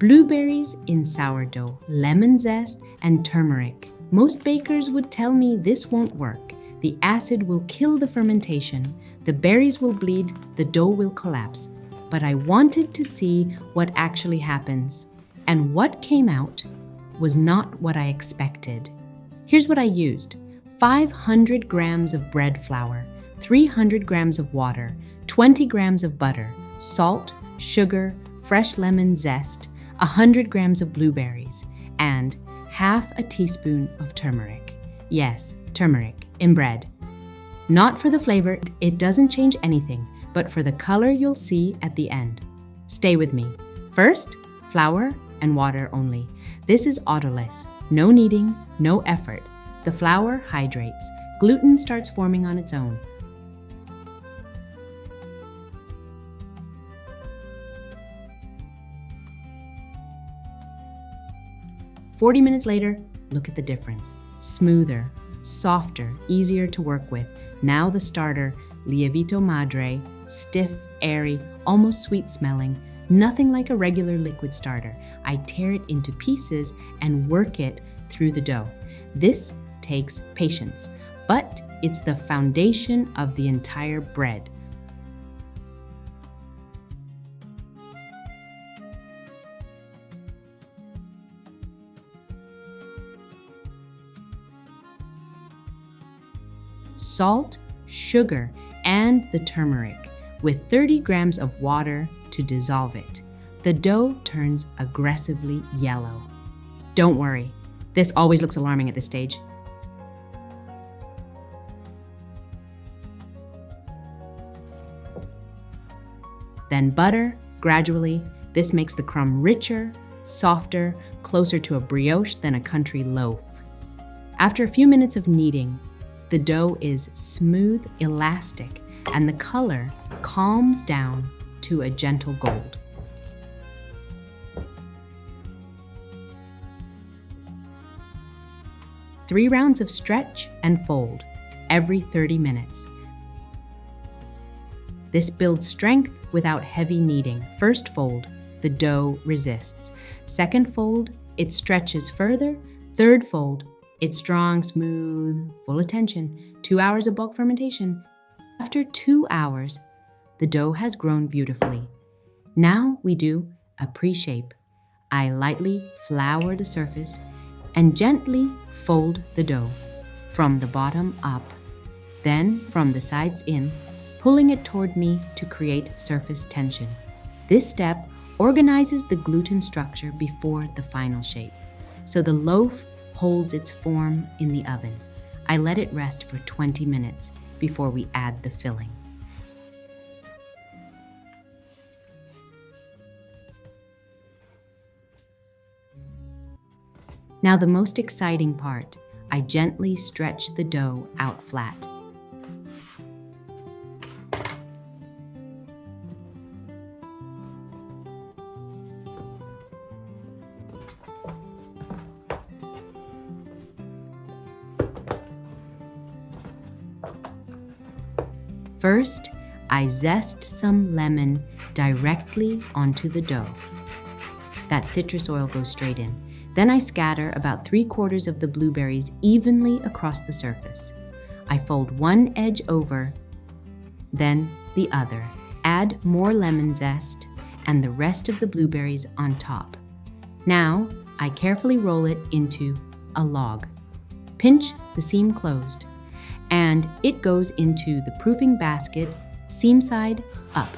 Blueberries in sourdough, lemon zest, and turmeric. Most bakers would tell me this won't work. The acid will kill the fermentation, the berries will bleed, the dough will collapse. But I wanted to see what actually happens. And what came out was not what I expected. Here's what I used: 500 grams of bread flour, 300 grams of water, 20 grams of butter, salt, sugar, fresh lemon zest, 100 grams of blueberries, and half a teaspoon of turmeric. Yes, turmeric in bread. Not for the flavor, it doesn't change anything, but for the color you'll see at the end. Stay with me. First, flour and water only. This is Autolyse. No kneading, no effort. The flour hydrates. Gluten starts forming on its own. "40 minutes later, look at the difference. Smoother, softer, easier to work with. Now the starter, Lievito Madre, stiff, airy, almost sweet smelling. Nothing like a regular liquid starter. I tear it into pieces and work it through the dough. This takes patience, but it's the foundation of the entire bread. Salt, sugar, and the turmeric, with 30 grams of water to dissolve it. The dough turns aggressively yellow. Don't worry, this always looks alarming at this stage. Then butter, gradually. This makes the crumb richer, softer, closer to a brioche than a country loaf. After a few minutes of kneading, the dough is smooth, elastic, and the color calms down to a gentle gold. Three rounds of stretch and fold every 30 minutes. This builds strength without heavy kneading. First fold, the dough resists. Second fold, it stretches further. Third fold, it's strong, smooth, full of tension. 2 hours of bulk fermentation. After 2 hours, the dough has grown beautifully. Now we do a pre-shape. I lightly flour the surface and gently fold the dough from the bottom up, then from the sides in, pulling it toward me to create surface tension. This step organizes the gluten structure before the final shape, so the loaf holds its form in the oven. I let it rest for 20 minutes before we add the filling. Now the most exciting part, I gently stretch the dough out flat. First, I zest some lemon directly onto the dough. That citrus oil goes straight in. Then I scatter about 3/4 of the blueberries evenly across the surface. I fold one edge over, then the other. Add more lemon zest and the rest of the blueberries on top. Now, I carefully roll it into a log. Pinch the seam closed, and it goes into the proofing basket, seam side up.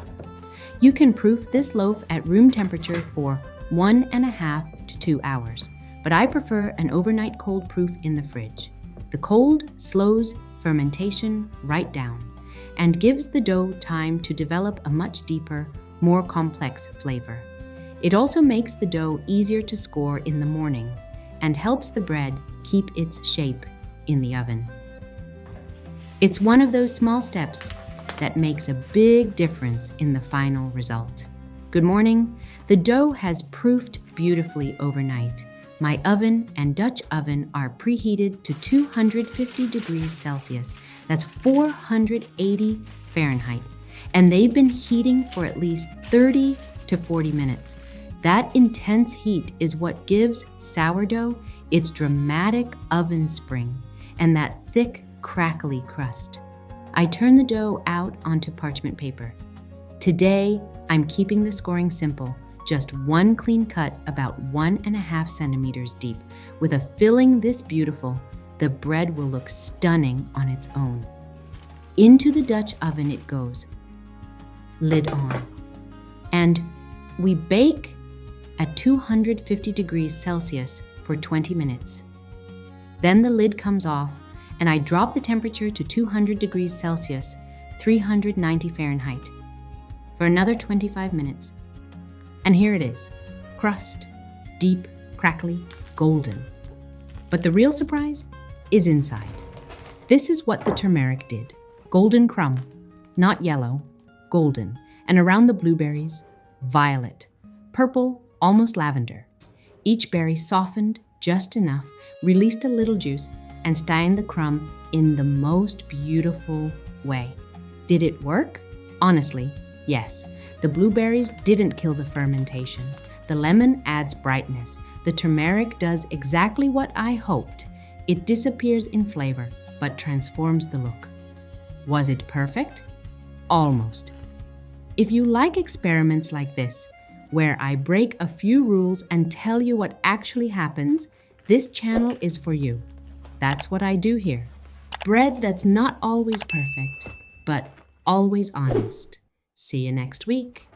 You can proof this loaf at room temperature for 1.5 to 2 hours, but I prefer an overnight cold proof in the fridge. The cold slows fermentation right down and gives the dough time to develop a much deeper, more complex flavor. It also makes the dough easier to score in the morning and helps the bread keep its shape in the oven. It's one of those small steps that makes a big difference in the final result. Good morning. The dough has proofed beautifully overnight. My oven and Dutch oven are preheated to 250 degrees Celsius. That's 480 Fahrenheit. And they've been heating for at least 30 to 40 minutes. That intense heat is what gives sourdough its dramatic oven spring and that thick, crackly crust. I turn the dough out onto parchment paper. Today, I'm keeping the scoring simple, just one clean cut about 1.5 centimeters deep. With a filling this beautiful, the bread will look stunning on its own. Into the Dutch oven it goes, lid on. And we bake at 250 degrees Celsius for 20 minutes. Then the lid comes off and I drop the temperature to 200 degrees Celsius, 390 Fahrenheit, for another 25 minutes. And here it is, crust, deep, crackly, golden. But the real surprise is inside. This is what the turmeric did. Golden crumb, not yellow, golden. And around the blueberries, violet, purple, almost lavender. Each berry softened just enough, released a little juice, and stained the crumb in the most beautiful way. Did it work? Honestly, yes. The blueberries didn't kill the fermentation. The lemon adds brightness. The turmeric does exactly what I hoped. It disappears in flavor, but transforms the look. Was it perfect? Almost. If you like experiments like this, where I break a few rules and tell you what actually happens, this channel is for you. That's what I do here. Bread that's not always perfect, but always honest. See you next week.